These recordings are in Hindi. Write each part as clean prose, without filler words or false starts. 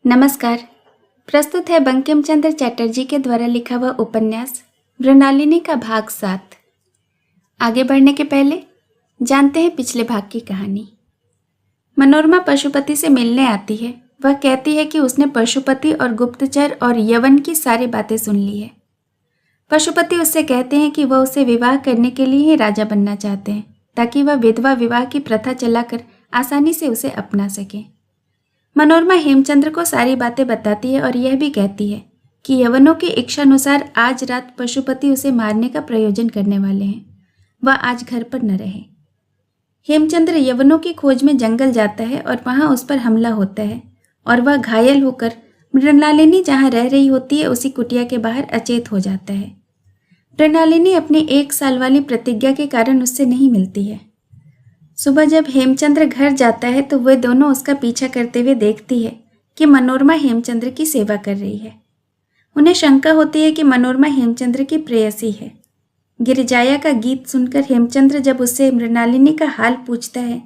नमस्कार। प्रस्तुत है बंकिम चंद्र चटर्जी के द्वारा लिखा हुआ उपन्यास मृणालिनी का भाग 7। आगे बढ़ने के पहले जानते हैं पिछले भाग की कहानी। मनोरमा पशुपति से मिलने आती है। वह कहती है कि उसने पशुपति और गुप्तचर और यवन की सारी बातें सुन ली है। पशुपति उससे कहते हैं कि वह उसे विवाह करने के लिए ही राजा बनना चाहते हैं, ताकि वह विधवा विवाह की प्रथा चलाकर आसानी से उसे अपना सके। मनोरमा हेमचंद्र को सारी बातें बताती है और यह भी कहती है कि यवनों की इच्छानुसार आज रात पशुपति उसे मारने का प्रयोजन करने वाले हैं। वह आज घर पर न रहे। हेमचंद्र यवनों की खोज में जंगल जाता है और वहां उस पर हमला होता है और वह घायल होकर मृणालिनी जहां रह रही होती है उसी कुटिया के बाहर अचेत हो जाता है। मृणालिनी अपनी 1 साल वाली प्रतिज्ञा के कारण उससे नहीं मिलती है। सुबह जब हेमचंद्र घर जाता है तो वे दोनों उसका पीछा करते हुए देखती है कि मनोरमा हेमचंद्र की सेवा कर रही है। उन्हें शंका होती है कि मनोरमा हेमचंद्र की प्रेयसी है। गिरिजाया का गीत सुनकर हेमचंद्र जब उससे मृणालिनी का हाल पूछता है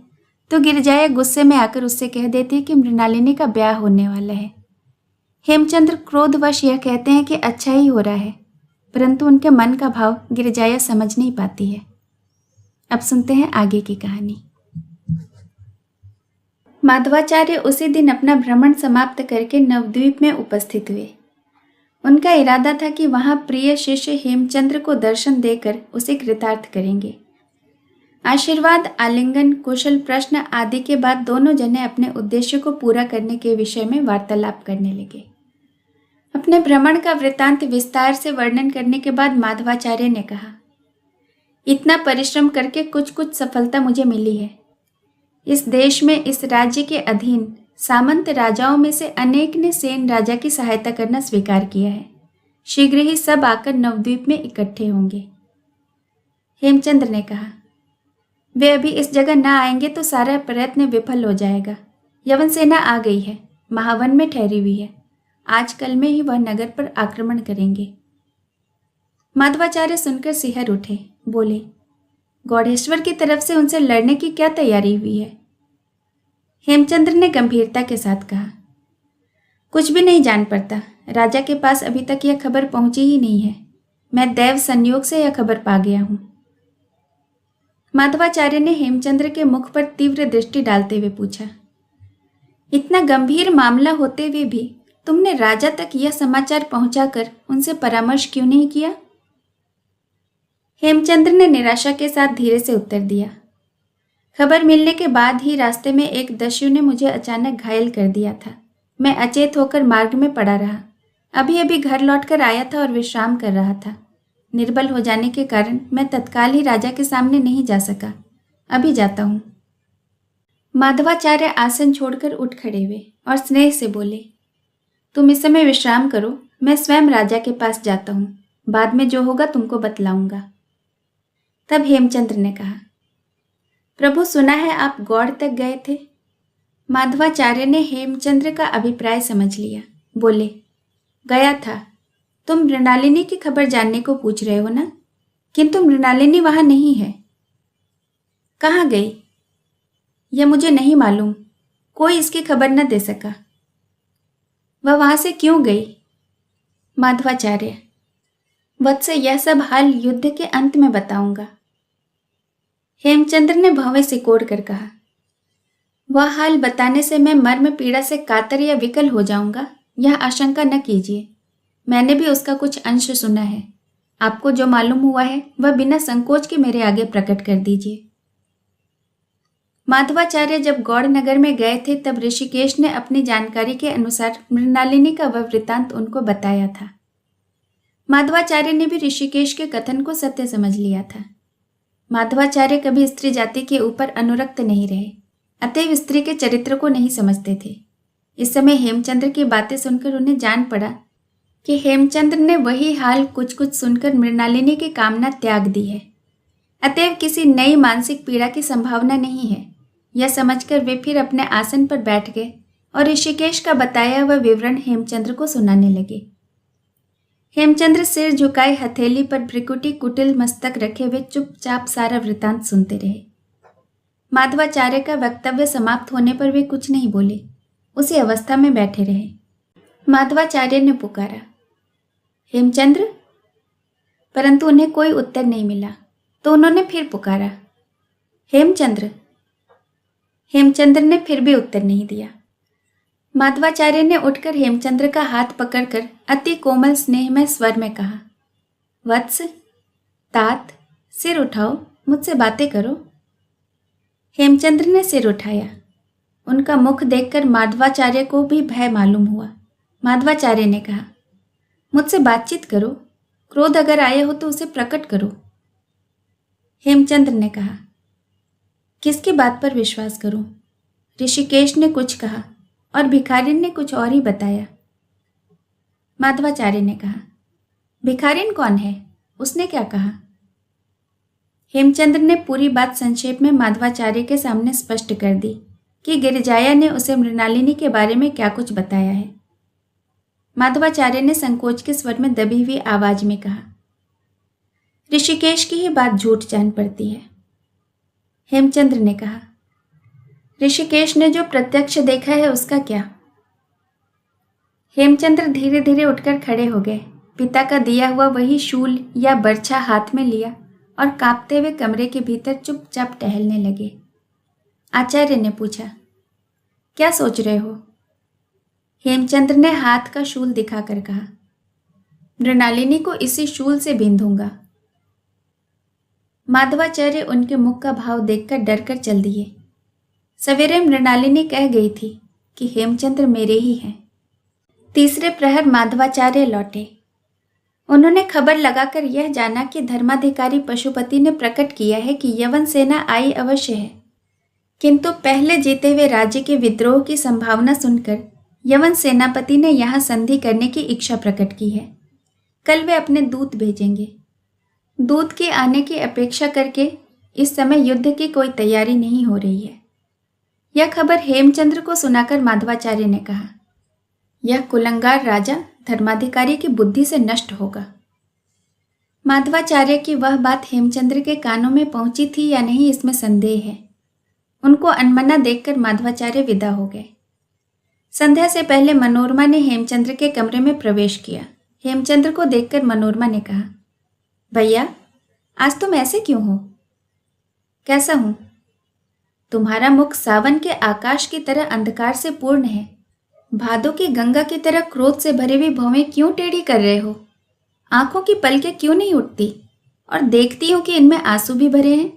तो गिरिजाया गुस्से में आकर उससे कह देती है कि मृणालिनी का ब्याह होने वाला है। हेमचंद्र क्रोधवश यह कहते हैं कि अच्छा ही हो रहा है, परंतु उनके मन का भाव गिरिजाया समझ नहीं पाती है। अब सुनते हैं आगे की कहानी। माधवाचार्य उसी दिन अपना भ्रमण समाप्त करके नवद्वीप में उपस्थित हुए। उनका इरादा था कि वहां प्रिय शिष्य हेमचंद्र को दर्शन देकर उसे कृतार्थ करेंगे। आशीर्वाद, आलिंगन, कुशल प्रश्न आदि के बाद दोनों जने अपने उद्देश्य को पूरा करने के विषय में वार्तालाप करने लगे। अपने भ्रमण का वृत्तांत विस्तार से वर्णन करने के बाद माधवाचार्य ने कहा, इतना परिश्रम करके कुछ कुछ सफलता मुझे मिली है। इस देश में, इस राज्य के अधीन सामंत राजाओं में से अनेक ने सेन राजा की सहायता करना स्वीकार किया है। शीघ्र ही सब आकर नवद्वीप में इकट्ठे होंगे। हेमचंद्र ने कहा, वे अभी इस जगह न आएंगे तो सारा प्रयत्न विफल हो जाएगा। यवन सेना आ गई है, महावन में ठहरी हुई है। आजकल में ही वह नगर पर आक्रमण करेंगे। माधवाचार्य सुनकर सिहर उठे, बोले, गौड़ेश्वर की तरफ से उनसे लड़ने की क्या तैयारी हुई है? हेमचंद्र ने गंभीरता के साथ कहा, कुछ भी नहीं जान पड़ता। राजा के पास अभी तक यह खबर पहुंची ही नहीं है। मैं दैव संयोग से यह खबर पा गया हूं। माधवाचार्य ने हेमचंद्र के मुख पर तीव्र दृष्टि डालते हुए पूछा, इतना गंभीर मामला होते हुए भी तुमने राजा तक यह समाचार पहुंचाकर उनसे परामर्श क्यों नहीं किया? हेमचंद्र ने निराशा के साथ धीरे से उत्तर दिया, खबर मिलने के बाद ही रास्ते में एक दस्यु ने मुझे अचानक घायल कर दिया था। मैं अचेत होकर मार्ग में पड़ा रहा। अभी अभी घर लौटकर आया था और विश्राम कर रहा था। निर्बल हो जाने के कारण मैं तत्काल ही राजा के सामने नहीं जा सका। अभी जाता हूँ। माधवाचार्य आसन छोड़कर उठ खड़े हुए और स्नेह से बोले, तुम इस समय विश्राम करो, मैं स्वयं राजा के पास जाता हूँ। बाद में जो होगा तुमको बतलाऊंगा। तब हेमचंद्र ने कहा, प्रभु, सुना है आप गौड़ तक गए थे। माधवाचार्य ने हेमचंद्र का अभिप्राय समझ लिया। बोले, गया था। तुम मृणालिनी की खबर जानने को पूछ रहे हो ना? किंतु मृणालिनी वहां नहीं है। कहाँ गई? यह मुझे नहीं मालूम। कोई इसकी खबर न दे सका। वह वहां से क्यों गई? माधवाचार्य, वत्स, यह सब हाल युद्ध के अंत में बताऊंगा। हेमचंद्र ने भवें सिकोड़ कर कहा, वह हाल बताने से मैं मर्म पीड़ा से कातर या विकल हो जाऊंगा, यह आशंका न कीजिए। मैंने भी उसका कुछ अंश सुना है। आपको जो मालूम हुआ है वह बिना संकोच के मेरे आगे प्रकट कर दीजिए। माधवाचार्य जब गौड़ नगर में गए थे तब ऋषिकेश ने अपनी जानकारी के अनुसार मृणालिनी का वह वृत्तांत उनको बताया था। माधवाचार्य ने भी ऋषिकेश के कथन को सत्य समझ लिया था। माधवाचार्य कभी स्त्री जाति के ऊपर अनुरक्त नहीं रहे, अतएव स्त्री के चरित्र को नहीं समझते थे। इस समय हेमचंद्र की बातें सुनकर उन्हें जान पड़ा कि हेमचंद्र ने वही हाल कुछ कुछ सुनकर मृणालिनी की कामना त्याग दी है। अतएव किसी नई मानसिक पीड़ा की संभावना नहीं है। यह समझकर वे फिर अपने आसन पर बैठ गए और ऋषिकेश का बताया हुआ विवरण हेमचंद्र को सुनाने लगे। हेमचंद्र सिर झुकाए हथेली पर भ्रिकुटी कुटिल मस्तक रखे हुए चुपचाप सारा वृतांत सुनते रहे। माधवाचार्य का वक्तव्य समाप्त होने पर वे कुछ नहीं बोले, उसी अवस्था में बैठे रहे। माधवाचार्य ने पुकारा, हेमचंद्र। परंतु उन्हें कोई उत्तर नहीं मिला, तो उन्होंने फिर पुकारा, हेमचंद्र। हेमचंद्र ने फिर भी उत्तर नहीं दिया। माधवाचार्य ने उठकर हेमचंद्र का हाथ पकड़कर अति कोमल स्नेहमय स्वर में कहा, वत्स, तात, सिर उठाओ, मुझसे बातें करो। हेमचंद्र ने सिर उठाया। उनका मुख देखकर माधवाचार्य को भी भय मालूम हुआ। माधवाचार्य ने कहा, मुझसे बातचीत करो, क्रोध अगर आए हो तो उसे प्रकट करो। हेमचंद्र ने कहा, किसकी बात पर विश्वास करूं? ऋषिकेश ने कुछ कहा और भिखारिन ने कुछ और ही बताया। माधवाचार्य ने कहा, भिखारिन कौन है? उसने क्या कहा? हेमचंद्र ने पूरी बात संक्षेप में माधवाचार्य के सामने स्पष्ट कर दी कि गिरिजाया ने उसे मृणालिनी के बारे में क्या कुछ बताया है। माधवाचार्य ने संकोच के स्वर में दबी हुई आवाज में कहा, ऋषिकेश की ही बात झूठ जान पड़ती है। हेमचंद्र ने कहा, ऋषिकेश ने जो प्रत्यक्ष देखा है उसका क्या? हेमचंद्र धीरे धीरे उठकर खड़े हो गए। पिता का दिया हुआ वही शूल या बर्छा हाथ में लिया और कांपते हुए कमरे के भीतर चुपचाप टहलने लगे। आचार्य ने पूछा, क्या सोच रहे हो? हेमचंद्र ने हाथ का शूल दिखाकर कहा, मृणालिनी को इसी शूल से बींधूंगा। माधवाचार्य उनके मुख का भाव देखकर डरकर चल दिए। सवेरे मृणालिनी कह गई थी कि हेमचंद्र मेरे ही हैं। तीसरे प्रहर माधवाचार्य लौटे। उन्होंने खबर लगाकर यह जाना कि धर्माधिकारी पशुपति ने प्रकट किया है कि यवन सेना आई अवश्य है, किंतु पहले जीते हुए राज्य के विद्रोह की संभावना सुनकर यवन सेनापति ने यहाँ संधि करने की इच्छा प्रकट की है। कल वे अपने दूत भेजेंगे। दूत के आने की अपेक्षा करके इस समय युद्ध की कोई तैयारी नहीं हो रही है। यह खबर हेमचंद्र को सुनाकर माधवाचार्य ने कहा, यह कुलंगार राजा धर्माधिकारी की बुद्धि से नष्ट होगा। माधवाचार्य की वह बात हेमचंद्र के कानों में पहुंची थी या नहीं, इसमें संदेह है। उनको अनमना देखकर माधवाचार्य विदा हो गए। संध्या से पहले मनोरमा ने हेमचंद्र के कमरे में प्रवेश किया। हेमचंद्र को देखकर मनोरमा ने कहा, भैया, आज तुम ऐसे क्यों हो? कैसा हूं? तुम्हारा मुख सावन के आकाश की तरह अंधकार से पूर्ण है। भादों की गंगा की तरह क्रोध से भरी हुई भौवें क्यों टेढ़ी कर रहे हो? आंखों की पलकें क्यों नहीं उठती? और देखती हूं कि इनमें आंसू भी भरे हैं।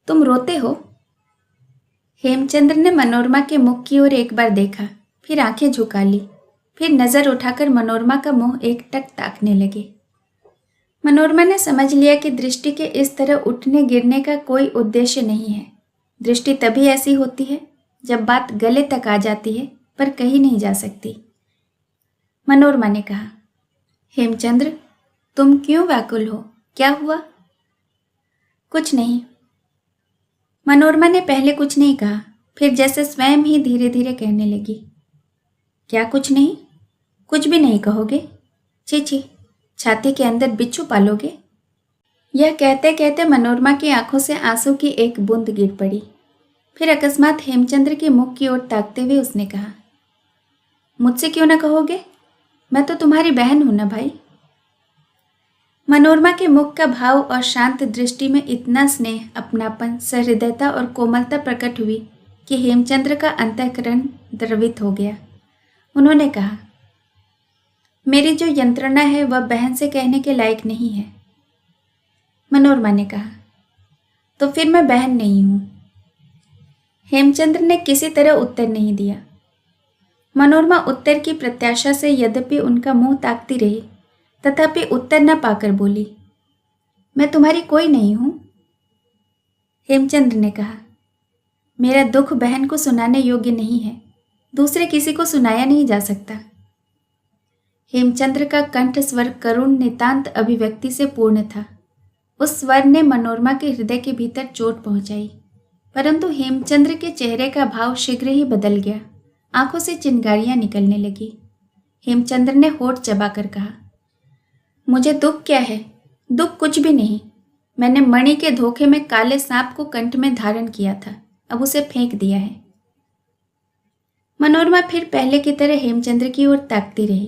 तुम रोते हो? हेमचंद्र ने मनोरमा के मुख की ओर एक बार देखा, फिर आंखें झुका ली, फिर नजर उठाकर मनोरमा का मुंह एकटक ताकने लगे। मनोरमा ने समझ लिया कि दृष्टि के इस तरह उठने गिरने का कोई उद्देश्य नहीं है। दृष्टि तभी ऐसी होती है जब बात गले तक आ जाती है पर कही नहीं जा सकती। मनोरमा ने कहा, हेमचंद्र, तुम क्यों व्याकुल हो? क्या हुआ? कुछ नहीं। मनोरमा ने पहले कुछ नहीं कहा, फिर जैसे स्वयं ही धीरे धीरे कहने लगी, क्या कुछ नहीं? कुछ भी नहीं कहोगे? छी, छाती के अंदर बिच्छू पालोगे? यह कहते कहते मनोरमा की आंखों से आंसू की एक बूंद गिर पड़ी। फिर अकस्मात हेमचंद्र के मुख की ओर ताकते हुए उसने कहा, मुझसे क्यों ना कहोगे? मैं तो तुम्हारी बहन हूं ना भाई। मनोरमा के मुख का भाव और शांत दृष्टि में इतना स्नेह, अपनापन, सहृदयता और कोमलता प्रकट हुई कि हेमचंद्र का अंतःकरण द्रवित हो गया। उन्होंने कहा, मेरी जो यंत्रणा है वह बहन से कहने के लायक नहीं है। मनोरमा ने कहा, तो फिर मैं बहन नहीं हूं। हेमचंद्र ने किसी तरह उत्तर नहीं दिया। मनोरमा उत्तर की प्रत्याशा से यद्यपि उनका मुंह ताकती रही, तथापि उत्तर न पाकर बोली, मैं तुम्हारी कोई नहीं हूं। हेमचंद्र ने कहा, मेरा दुख बहन को सुनाने योग्य नहीं है, दूसरे किसी को सुनाया नहीं जा सकता। हेमचंद्र का कंठ स्वर करुण नितांत अभिव्यक्ति से पूर्ण था। उस स्वर ने मनोरमा के हृदय के भीतर चोट पहुंचाई, परंतु हेमचंद्र के चेहरे का भाव शीघ्र ही बदल गया। आंखों से चिंगारियां निकलने लगी। हेमचंद्र ने होठ चबाकर कहा, मुझे दुख क्या है? दुख कुछ भी नहीं। मैंने मणि के धोखे में काले सांप को कंठ में धारण किया था, अब उसे फेंक दिया है। मनोरमा फिर पहले की तरह हेमचंद्र की ओर ताकती रही।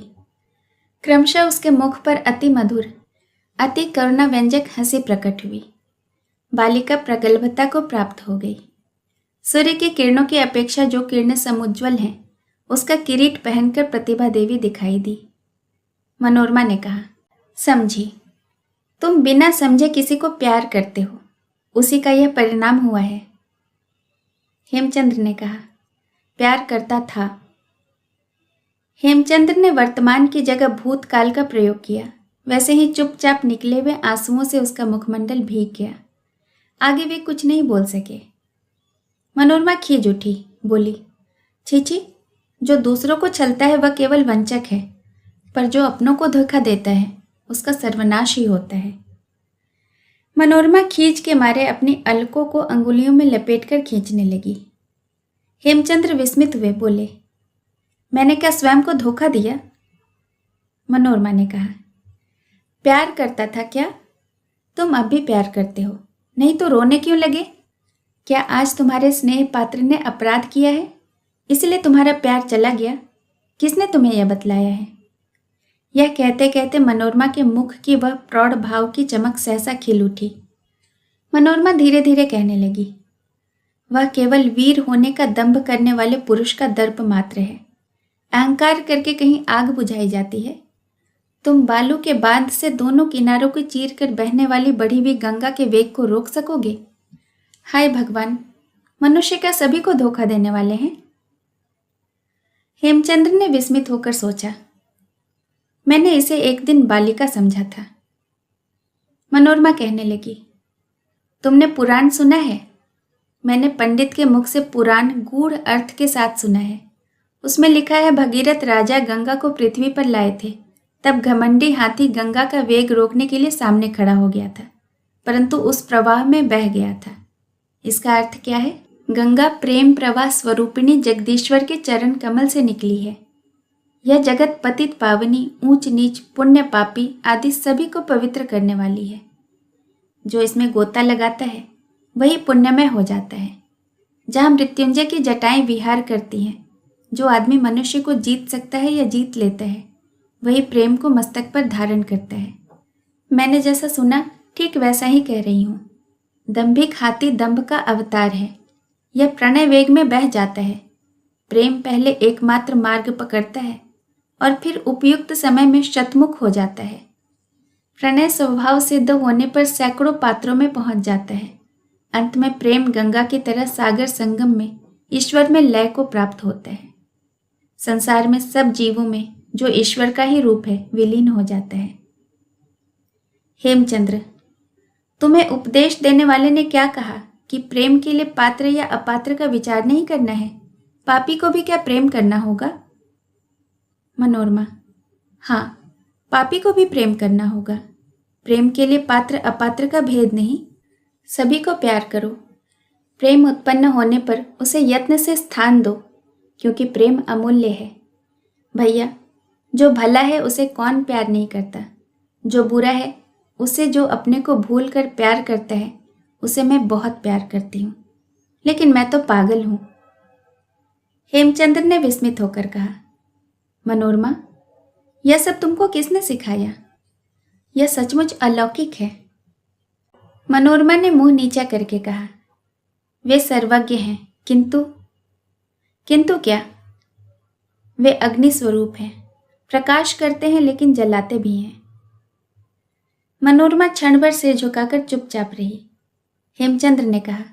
क्रमशः उसके मुख पर अति मधुर, अति करुणा व्यंजक हंसी प्रकट हुई। बालिका प्रगल्भता को प्राप्त हो गई। सूर्य की किरणों की अपेक्षा जो किरणें समुज्वल हैं, उसका किरीट पहनकर प्रतिभा देवी दिखाई दी। मनोरमा ने कहा, समझी, तुम बिना समझे किसी को प्यार करते हो, उसी का यह परिणाम हुआ है। हेमचंद्र ने कहा, प्यार करता था। हेमचंद्र ने वर्तमान की जगह भूतकाल का प्रयोग किया। वैसे ही चुपचाप निकले हुए आंसुओं से उसका मुखमंडल भीग गया। आगे वे कुछ नहीं बोल सके। मनोरमा खींच उठी, बोली, छीछी, जो दूसरों को छलता है वह केवल वंचक है, पर जो अपनों को धोखा देता है उसका सर्वनाश ही होता है। मनोरमा खींच के मारे अपनी अलकों को अंगुलियों में लपेटकर खींचने लगी। हेमचंद्र विस्मित हुए, बोले, मैंने क्या स्वयं को धोखा दिया? मनोरमा ने कहा, प्यार करता था क्या? तुम अब भी प्यार करते हो, नहीं तो रोने क्यों लगे? क्या आज तुम्हारे स्नेह पात्र ने अपराध किया है, इसलिए तुम्हारा प्यार चला गया? किसने तुम्हें यह बतलाया है? यह कहते कहते मनोरमा के मुख की वह प्रौढ़ भाव की चमक सहसा खिल उठी। मनोरमा धीरे धीरे कहने लगी, वह केवल वीर होने का दंभ करने वाले पुरुष का दर्प मात्र है। अहंकार करके कहीं आग बुझाई जाती है? तुम बालू के बांध से दोनों किनारों को चीर कर बहने वाली बढ़ी हुई गंगा के वेग को रोक सकोगे? हाय भगवान, मनुष्य क्या सभी को धोखा देने वाले हैं? हेमचंद्र ने विस्मित होकर सोचा, मैंने इसे एक दिन बालिका समझा था। मनोरमा कहने लगी, तुमने पुराण सुना है? मैंने पंडित के मुख से पुराण गूढ़ अर्थ के साथ सुना है। उसमें लिखा है, भगीरथ राजा गंगा को पृथ्वी पर लाए थे, तब घमंडी हाथी गंगा का वेग रोकने के लिए सामने खड़ा हो गया था, परंतु उस प्रवाह में बह गया था। इसका अर्थ क्या है? गंगा प्रेम प्रवाह स्वरूपिणी जगदीश्वर के चरण कमल से निकली है। यह जगत पतित पावनी, ऊंच नीच, पुण्य पापी आदि सभी को पवित्र करने वाली है। जो इसमें गोता लगाता है वही पुण्यमय हो जाता है। जहाँ मृत्युंजय की जटाएं विहार करती हैं, जो आदमी मनुष्य को जीत सकता है या जीत लेता है, वही प्रेम को मस्तक पर धारण करता है। मैंने जैसा सुना ठीक वैसा ही कह रही हूँ। दंभिक हाथी दंभ का अवतार है। यह प्रणय वेग में बह जाता है। प्रेम पहले एकमात्र मार्ग पकड़ता है और फिर उपयुक्त समय में शतमुख हो जाता है। प्रणय स्वभाव सिद्ध होने पर सैकड़ों पात्रों में पहुंच जाता है। अंत में प्रेम गंगा की तरह सागर संगम में ईश्वर में लय को प्राप्त होता है। संसार में सब जीवों में जो ईश्वर का ही रूप है विलीन हो जाता है। हेमचंद्र, तुम्हें उपदेश देने वाले ने क्या कहा कि प्रेम के लिए पात्र या अपात्र का विचार नहीं करना है? पापी को भी क्या प्रेम करना होगा? मनोरमा, हाँ, पापी को भी प्रेम करना होगा। प्रेम के लिए पात्र अपात्र का भेद नहीं, सभी को प्यार करो। प्रेम उत्पन्न होने पर उसे यत्न से स्थान दो, क्योंकि प्रेम अमूल्य है। भैया, जो भला है उसे कौन प्यार नहीं करता? जो बुरा है उसे जो अपने को भूल कर प्यार करता है, उसे मैं बहुत प्यार करती हूँ, लेकिन मैं तो पागल हूँ। हेमचंद्र ने विस्मित होकर कहा, मनोरमा, यह सब तुमको किसने सिखाया? यह सचमुच अलौकिक है। मनोरमा ने मुंह नीचा करके कहा, वे सर्वज्ञ हैं, किंतु क्या? वे अग्नि स्वरूप हैं, प्रकाश करते हैं लेकिन जलाते भी हैं। मनोरमा क्षण भर सिर झुकाकर चुपचाप रही। हेमचंद्र ने कहा,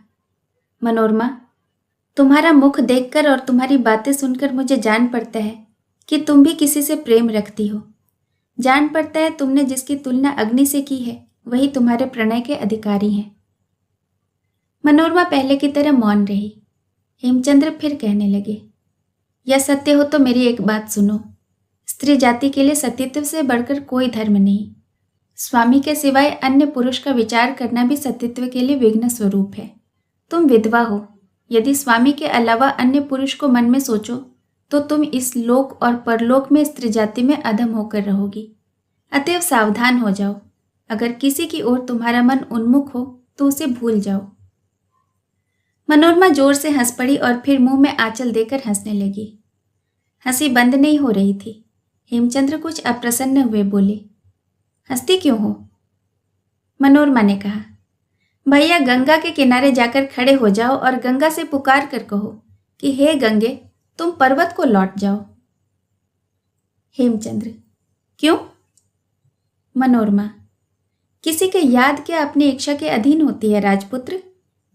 मनोरमा, तुम्हारा मुख देखकर और तुम्हारी बातें सुनकर मुझे जान पड़ता है कि तुम भी किसी से प्रेम रखती हो। जान पड़ता है तुमने जिसकी तुलना अग्नि से की है वही तुम्हारे प्रणय के अधिकारी हैं। मनोरमा पहले की तरह मौन रही। हेमचंद्र फिर कहने लगे, यह सत्य हो तो मेरी एक बात सुनो। स्त्री जाति के लिए सतीत्व से बढ़कर कोई धर्म नहीं। स्वामी के सिवाय अन्य पुरुष का विचार करना भी सतीत्व के लिए विघ्न स्वरूप है। तुम विधवा हो, यदि स्वामी के अलावा अन्य पुरुष को मन में सोचो तो तुम इस लोक और परलोक में स्त्री जाति में अधम होकर रहोगी। अतएव सावधान हो जाओ। अगर किसी की ओर तुम्हारा मन उन्मुख हो तो उसे भूल जाओ। मनोरमा जोर से हंस पड़ी और फिर मुंह में आंचल देकर हंसने लगी। हंसी बंद नहीं हो रही थी। हेमचंद्र कुछ अप्रसन्न हुए बोले, हंसती क्यों हो? मनोरमा ने कहा, भैया गंगा के किनारे जाकर खड़े हो जाओ और गंगा से पुकार कर कहो कि हे गंगे, तुम पर्वत को लौट जाओ। हेमचंद्र, क्यों? मनोरमा, किसी के याद क्या अपनी इच्छा के अधीन होती है राजपुत्र?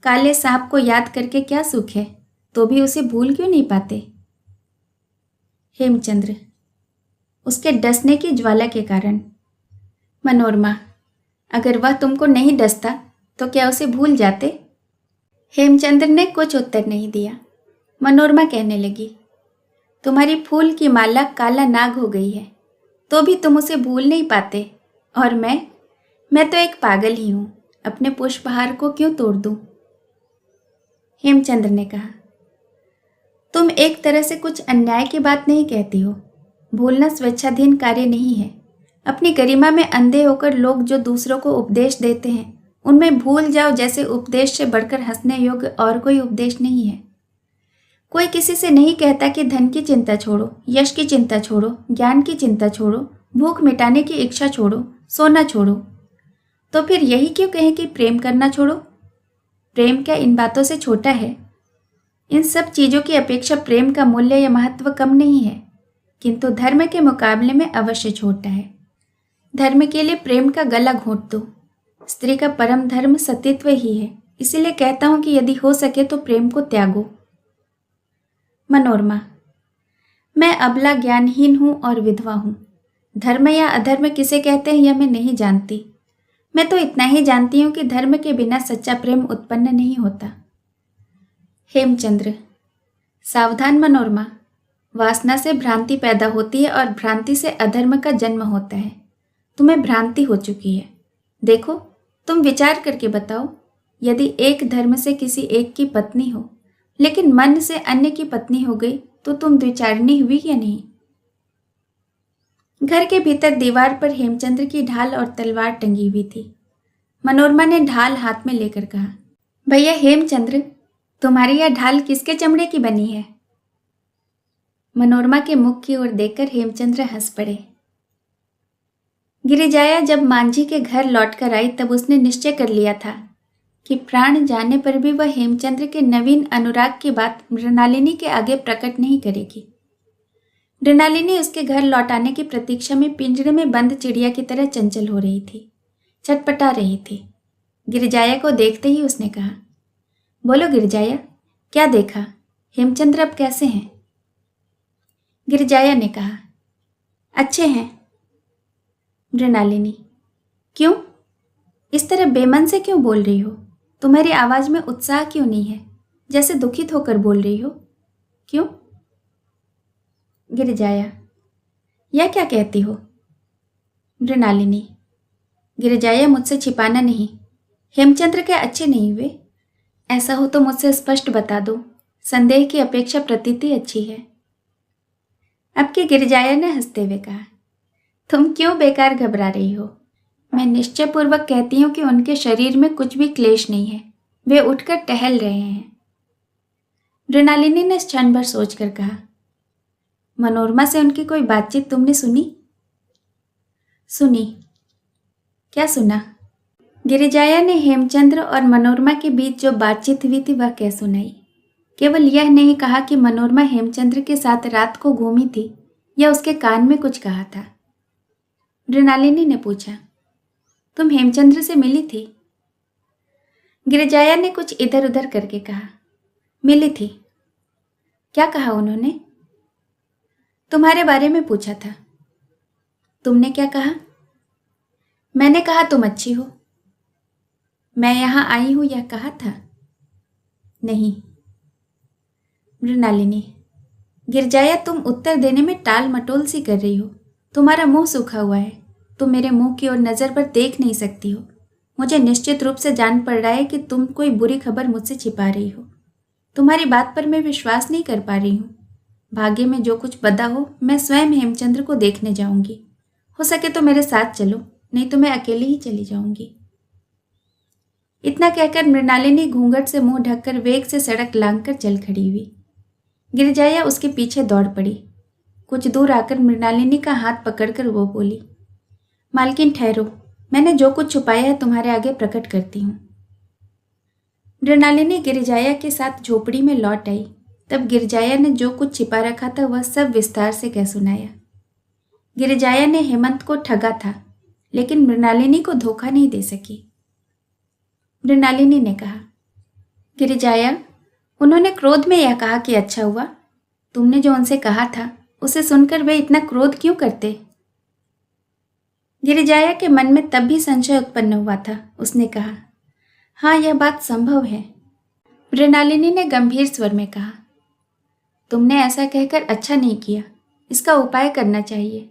काले सांप को याद करके क्या सुख है, तो भी उसे भूल क्यों नहीं पाते? हेमचंद्र, उसके डसने की ज्वाला के कारण। मनोरमा, अगर वह तुमको नहीं डसता तो क्या उसे भूल जाते? हेमचंद्र ने कुछ उत्तर नहीं दिया। मनोरमा कहने लगी, तुम्हारी फूल की माला काला नाग हो गई है, तो भी तुम उसे भूल नहीं पाते। और मैं तो एक पागल ही हूं, अपने पुष्पहार को क्यों तोड़ दूं? हेमचंद्र ने कहा, तुम एक तरह से कुछ अन्याय की बात नहीं कहती हो। भूलना स्वेच्छाधीन कार्य नहीं है। अपनी गरिमा में अंधे होकर लोग जो दूसरों को उपदेश देते हैं, उनमें भूल जाओ जैसे उपदेश से बढ़कर हंसने योग्य और कोई उपदेश नहीं है। कोई किसी से नहीं कहता कि धन की चिंता छोड़ो, यश की चिंता छोड़ो, ज्ञान की चिंता छोड़ो, भूख मिटाने की इच्छा छोड़ो, सोना छोड़ो। तो फिर यही क्यों कहें कि प्रेम करना छोड़ो? प्रेम क्या इन बातों से छोटा है? इन सब चीज़ों की अपेक्षा प्रेम का मूल्य या महत्व कम नहीं है, किंतु धर्म के मुकाबले में अवश्य छोटा है। धर्म के लिए प्रेम का गला घोंट दो। स्त्री का परम धर्म सतीत्व ही है, इसीलिए कहता हूं कि यदि हो सके तो प्रेम को त्यागो। मनोरमा, मैं अबला ज्ञानहीन हूं और विधवा हूं। धर्म या अधर्म किसे कहते हैं यह मैं नहीं जानती। मैं तो इतना ही जानती हूं कि धर्म के बिना सच्चा प्रेम उत्पन्न नहीं होता। हेमचंद्र, सावधान मनोरमा, वासना से भ्रांति पैदा होती है और भ्रांति से अधर्म का जन्म होता है। तुम्हें भ्रांति हो चुकी है। देखो, तुम विचार करके बताओ, यदि एक धर्म से किसी एक की पत्नी हो, लेकिन मन से अन्य की पत्नी हो गई, तो तुम द्विचारिणी हुई या नहीं? घर के भीतर दीवार पर हेमचंद्र की ढाल और तलवार टंगी हुई थी। मनोरमा ने ढाल हाथ में लेकर कहा, भैया हेमचंद्र, तुम्हारी यह ढाल किसके चमड़े की बनी है? मनोरमा के मुख की ओर देखकर हेमचंद्र हंस पड़े। गिरिजाया जब मांझी के घर लौटकर आई तब उसने निश्चय कर लिया था कि प्राण जाने पर भी वह हेमचंद्र के नवीन अनुराग की बात मृणालिनी के आगे प्रकट नहीं करेगी। मृणालिनी उसके घर लौटाने की प्रतीक्षा में पिंजरे में बंद चिड़िया की तरह चंचल हो रही थी, छटपटा रही थी। गिरिजाया को देखते ही उसने कहा, बोलो गिरिजाया, क्या देखा? हेमचंद्र अब कैसे हैं? गिरिजाया ने कहा, अच्छे हैं। मृणालिनी, क्यों? इस तरह बेमन से क्यों बोल रही हो? तुम्हारी आवाज में उत्साह क्यों नहीं है, जैसे दुखित होकर बोल रही हो? क्यों? गिरिजाया, यह क्या कहती हो? मृणालिनी, गिरिजाया, मुझसे छिपाना नहीं। हेमचंद्र क्या अच्छे नहीं हुए? ऐसा हो तो मुझसे स्पष्ट बता दो। संदेह की अपेक्षा प्रतीति अच्छी है। अब के गिरिजाया ने हंसते हुए कहा, तुम क्यों बेकार घबरा रही हो? मैं निश्चयपूर्वक कहती हूं कि उनके शरीर में कुछ भी क्लेश नहीं है, वे उठकर टहल रहे हैं। मृणालिनी ने क्षण भर सोचकर कहा, मनोरमा से उनकी कोई बातचीत तुमने सुनी? सुनी। क्या सुना? गिरिजाया ने हेमचंद्र और मनोरमा के बीच जो बातचीत हुई थी वह कह सुनाई। केवल यह नहीं कहा कि मनोरमा हेमचंद्र के साथ रात को घूमी थी या उसके कान में कुछ कहा था। मृणालिनी ने पूछा, तुम हेमचंद्र से मिली थी? गिरिजाया ने कुछ इधर उधर करके कहा, मिली थी। क्या कहा उन्होंने? तुम्हारे बारे में पूछा था। तुमने क्या कहा? मैंने कहा तुम अच्छी हो। मैं यहां आई हूं यह कहा था? नहीं। मृणालिनी, गिरजाया, तुम उत्तर देने में टाल मटोल सी कर रही हो। तुम्हारा मुंह सूखा हुआ है, तुम मेरे मुंह की ओर नजर पर देख नहीं सकती हो। मुझे निश्चित रूप से जान पड़ रहा है कि तुम कोई बुरी खबर मुझसे छिपा रही हो। तुम्हारी बात पर मैं विश्वास नहीं कर पा रही हूँ। भाग्य में जो कुछ बदा हो, मैं स्वयं हेमचंद्र को देखने जाऊंगी। हो सके तो मेरे साथ चलो, नहीं तो मैं अकेली ही चली जाऊंगी। इतना कहकर मृणालिनी घूंघट से मुंह ढककर वेग से सड़क लांघकर चल खड़ी हुई। गिरिजाया उसके पीछे दौड़ पड़ी। कुछ दूर आकर मृणालिनी का हाथ पकड़कर वो बोली, मालकिन ठहरो, मैंने जो कुछ छुपाया है तुम्हारे आगे प्रकट करती हूँ। मृणालिनी गिरिजाया के साथ झोपड़ी में लौट आई। तब गिरिजाया ने जो कुछ छिपा रखा था वह सब विस्तार से कह सुनाया। गिरिजाया ने हेमंत को ठगा था, लेकिन मृणालिनी को धोखा नहीं दे सकी। मृणालिनी ने कहा, गिरिजाया, उन्होंने क्रोध में यह कहा कि अच्छा हुआ, तुमने जो उनसे कहा था उसे सुनकर वे इतना क्रोध क्यों करते? गिरिजाया के मन में तब भी संशय उत्पन्न हुआ था। उसने कहा, हाँ, यह बात संभव है। मृणालिनी ने गंभीर स्वर में कहा, तुमने ऐसा कहकर अच्छा नहीं किया, इसका उपाय करना चाहिए।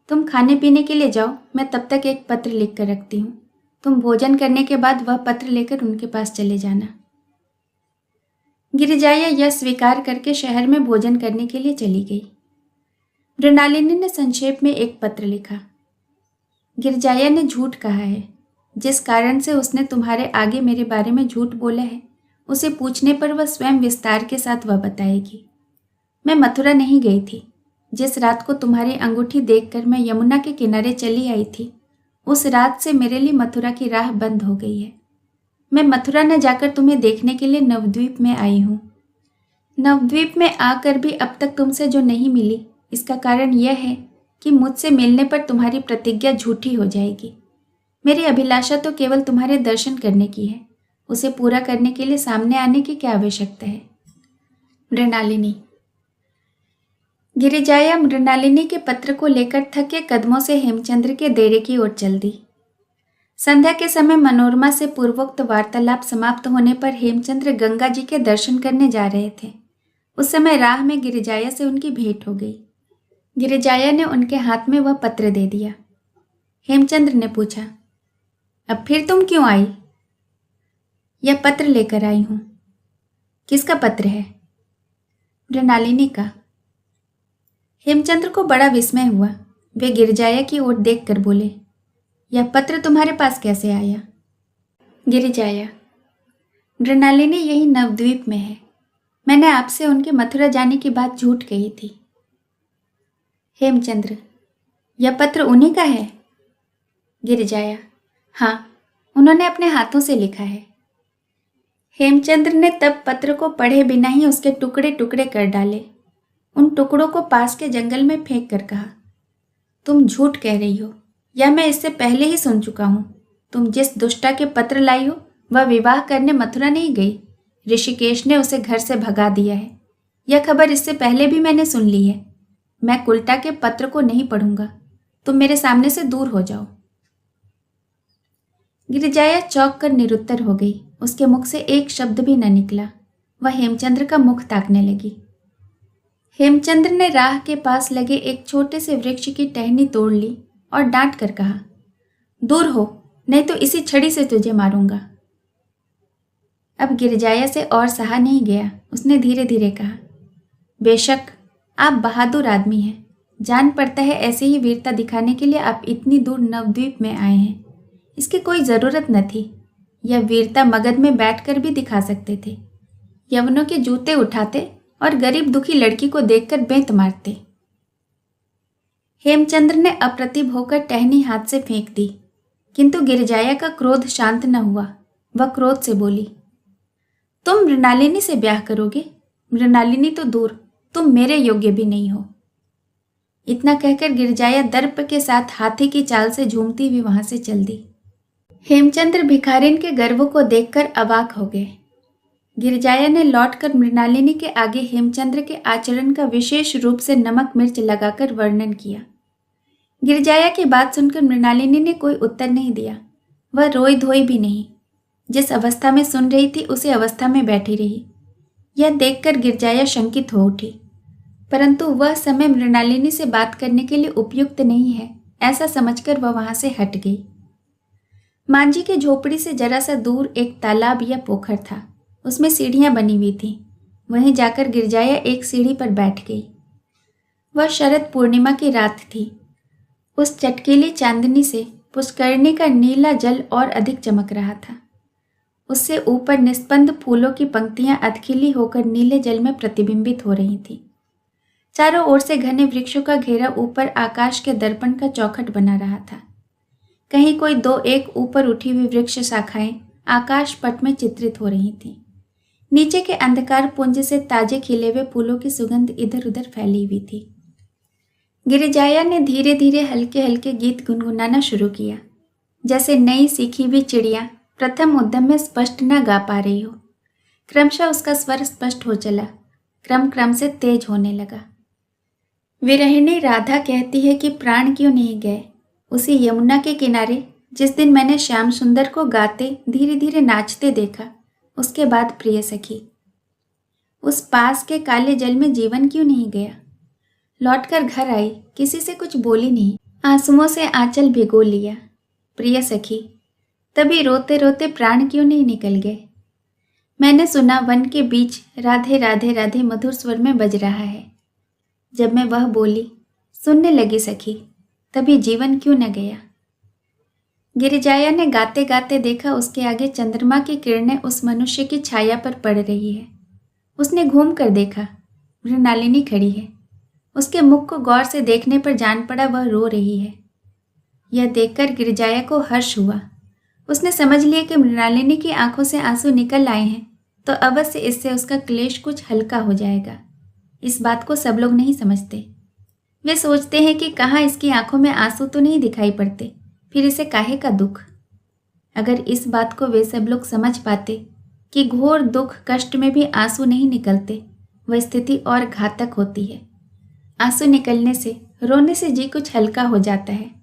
तुम खाने पीने के लिए जाओ, मैं तब तक एक पत्र लिख कर रखती हूँ। तुम भोजन करने के बाद वह पत्र लेकर उनके पास चले जाना। गिरिजाया यह स्वीकार करके शहर में भोजन करने के लिए चली गई। मृणालिनी ने संक्षेप में एक पत्र लिखा। गिरिजाया ने झूठ कहा है। जिस कारण से उसने तुम्हारे आगे मेरे बारे में झूठ बोला है, उसे पूछने पर वह स्वयं विस्तार के साथ वह बताएगी। मैं मथुरा नहीं गई थी। जिस रात को तुम्हारी अंगूठी देखकर मैं यमुना के किनारे चली आई थी, उस रात से मेरे लिए मथुरा की राह बंद हो गई है। मैं मथुरा न जाकर तुम्हें देखने के लिए नवद्वीप में आई हूँ। नवद्वीप में आकर भी अब तक तुमसे जो नहीं मिली, इसका कारण यह है कि मुझसे मिलने पर तुम्हारी प्रतिज्ञा झूठी हो जाएगी। मेरी अभिलाषा तो केवल तुम्हारे दर्शन करने की है, उसे पूरा करने के लिए सामने आने की क्या आवश्यकता है? मृणालिनी। गिरिजाया मृणालिनी के पत्र को लेकर थके कदमों से हेमचंद्र के डेरे की ओर चल दी। संध्या के समय मनोरमा से पूर्वोक्त वार्तालाप समाप्त होने पर हेमचंद्र गंगा जी के दर्शन करने जा रहे थे। उस समय राह में गिरिजाया से उनकी भेंट हो गई। गिरिजाया ने उनके हाथ में वह पत्र दे दिया। हेमचंद्र ने पूछा, अब फिर तुम क्यों आई? यह पत्र लेकर आई हूं। किसका पत्र है? मृणालिनी का। हेमचंद्र को बड़ा विस्मय हुआ। वे गिरिजाया की ओर देखकर बोले, यह पत्र तुम्हारे पास कैसे आया? गिरिजाया। मृणालिनी यही नवद्वीप में है। मैंने आपसे उनके मथुरा जाने की बात झूठ कही थी। हेमचंद्र। यह पत्र उन्हीं का है? गिरिजाया। हाँ, उन्होंने अपने हाथों से लिखा है। हेमचंद्र ने तब पत्र को पढ़े बिना ही उसके टुकड़े टुकड़े कर डाले। उन टुकड़ों को पास के जंगल में फेंक कर कहा, तुम झूठ कह रही हो, यह मैं इससे पहले ही सुन चुका हूँ। तुम जिस दुष्टा के पत्र लाई हो वह विवाह करने मथुरा नहीं गई। ऋषिकेश ने उसे घर से भगा दिया है। यह खबर इससे पहले भी मैंने सुन ली है। मैं कुलटा के पत्र को नहीं पढ़ूंगा। तुम मेरे सामने से दूर हो जाओ। गिरिजाया चौंक कर निरुत्तर हो गई। उसके मुख से एक शब्द भी न निकला। वह हेमचंद्र का मुख ताकने लगी। हेमचंद्र ने राह के पास लगे एक छोटे से वृक्ष की टहनी तोड़ ली और डांट कर कहा, दूर हो, नहीं तो इसी छड़ी से तुझे मारूंगा। अब गिरिजाया से और सहा नहीं गया। उसने धीरे धीरे कहा, बेशक आप बहादुर आदमी हैं। जान पड़ता है ऐसे ही वीरता दिखाने के लिए आप इतनी दूर नवद्वीप में आए हैं। इसकी कोई ज़रूरत न थी। यह वीरता मगध में बैठकर भी दिखा सकते थे। यवनों के जूते उठाते और गरीब दुखी लड़की को देखकर बेंत मारते। हेमचंद्र ने अप्रतिभ होकर टहनी हाथ से फेंक दी, किंतु गिरिजाया का क्रोध शांत न हुआ। वह क्रोध से बोली, तुम मृणालिनी से ब्याह करोगे? मृणालिनी तो दूर, तुम मेरे योग्य भी नहीं हो। इतना कहकर गिरिजाया दर्प के साथ हाथी की चाल से झूमती हुई वहां से चल दी। हेमचंद्र भिखारिन के गर्व को देखकर अवाक हो गए। गिरिजाया ने लौटकर मृणालिनी के आगे हेमचंद्र के आचरण का विशेष रूप से नमक मिर्च लगाकर वर्णन किया। गिरिजाया की बात सुनकर मृणालिनी ने कोई उत्तर नहीं दिया। वह रोई धोई भी नहीं। जिस अवस्था में सुन रही थी उसी अवस्था में बैठी रही। यह देखकर गिरिजाया शंकित हो उठी, परंतु वह समय मृणालिनी से बात करने के लिए उपयुक्त नहीं है, ऐसा समझकर वह वहां से हट गई। मांझी की झोपड़ी से जरा सा दूर एक तालाब या पोखर था। उसमें सीढ़ियां बनी हुई थीं। वहीं जाकर गिरिजाया एक सीढ़ी पर बैठ गई। वह शरद पूर्णिमा की रात थी। उस चटकीली चांदनी से पुष्करणी का नीला जल और अधिक चमक रहा था। उससे ऊपर निस्पंद फूलों की पंक्तियां अधखिली होकर नीले जल में प्रतिबिंबित हो रही थीं। चारों ओर से घने वृक्षों का घेरा ऊपर आकाश के दर्पण का चौखट बना रहा था। कहीं कोई दो एक ऊपर उठी हुई वृक्ष शाखाएं आकाश पट में चित्रित हो रही थीं। नीचे के अंधकार पुंज से ताजे खिले हुए फूलों की सुगंध इधर उधर फैली हुई थी। गिरिजाया ने धीरे धीरे हल्के हल्के गीत गुनगुनाना शुरू किया, जैसे नई सीखी हुई चिड़िया प्रथम उद्यम में स्पष्ट न गा पा रही हो। क्रमशः उसका स्वर स्पष्ट हो चला, क्रम क्रम से तेज होने लगा। विरहिणी राधा कहती है कि प्राण क्यों नहीं गए उसी यमुना के किनारे जिस दिन मैंने श्याम सुंदर को गाते धीरे धीरे नाचते देखा, उसके बाद प्रिय सखी उस पास के काले जल में जीवन क्यों नहीं गया। लौटकर घर आई, किसी से कुछ बोली नहीं, आंसुओं से आंचल भिगो लिया। प्रिय सखी तभी रोते रोते प्राण क्यों नहीं निकल गए। मैंने सुना वन के बीच राधे राधे राधे मधुर स्वर में बज रहा है। जब मैं वह बोली, सुनने लगी सखी, तभी जीवन क्यों न गया। गिरिजाया ने गाते गाते देखा उसके आगे चंद्रमा की किरणें उस मनुष्य की छाया पर पड़ रही है। उसने घूम कर देखा, मृणालिनी खड़ी है। उसके मुख को गौर से देखने पर जान पड़ा वह रो रही है। यह देखकर गिरिजाया को हर्ष हुआ। उसने समझ लिया कि मृणालिनी की आंखों से आंसू निकल आए हैं तो अवश्य इससे उसका क्लेश कुछ हल्का हो जाएगा। इस बात को सब लोग नहीं समझते। वे सोचते हैं कि कहाँ इसकी आंखों में आंसू तो नहीं दिखाई पड़ते, फिर इसे काहे का दुख। अगर इस बात को वे सब लोग समझ पाते कि घोर दुख कष्ट में भी आंसू नहीं निकलते, वह स्थिति और घातक होती है। आंसू निकलने से, रोने से जी कुछ हल्का हो जाता है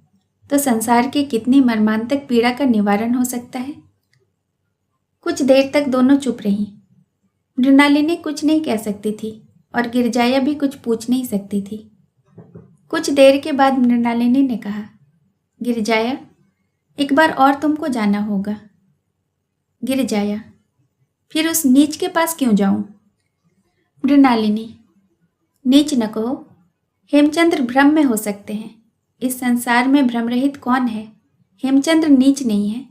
तो संसार की कितनी मर्मांतक पीड़ा का निवारण हो सकता है। कुछ देर तक दोनों चुप रहीं। मृणालिनी कुछ नहीं कह सकती थी और गिरिजाया भी कुछ पूछ नहीं सकती थी। कुछ देर के बाद मृणालिनी ने कहा, गिरिजाया एक बार और तुमको जाना होगा। गिरिजाया फिर उस नीच के पास क्यों जाऊं। मृणालिनी नीच न कहो, हेमचंद्र भ्रम में हो सकते हैं। इस संसार में भ्रम रहित कौन है। हेमचंद्र नीच नहीं है।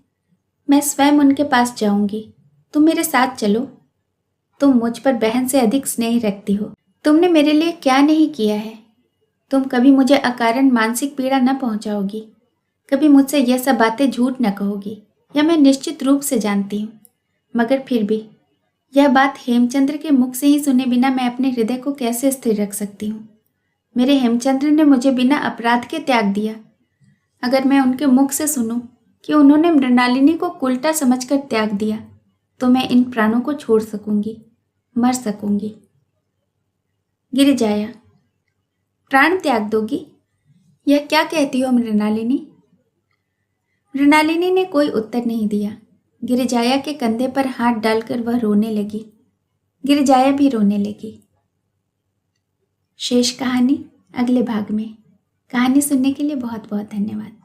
मैं स्वयं उनके पास जाऊंगी, तुम मेरे साथ चलो। तुम मुझ पर बहन से अधिक स्नेह रखती हो। तुमने मेरे लिए क्या नहीं किया है। तुम कभी मुझे अकारण मानसिक पीड़ा न पहुंचाओगी, कभी मुझसे यह सब बातें झूठ न कहोगी, यह मैं निश्चित रूप से जानती हूँ। मगर फिर भी यह बात हेमचंद्र के मुख से ही सुने बिना मैं अपने हृदय को कैसे स्थिर रख सकती हूँ। मेरे हेमचंद्र ने मुझे बिना अपराध के त्याग दिया। अगर मैं उनके मुख से सुनूं कि उन्होंने मृणालिनी को उल्टा समझकर त्याग दिया तो मैं इन प्राणों को छोड़ सकूंगी, मर सकूंगी। गिरिजाया प्राण त्याग दोगी, यह क्या कहती हो मृणालिनी। मृणालिनी ने कोई उत्तर नहीं दिया। गिरिजाया के कंधे पर हाथ डालकर वह रोने लगी। गिरिजाया भी रोने लगी। शेष कहानी अगले भाग में। कहानी सुनने के लिए बहुत बहुत धन्यवाद।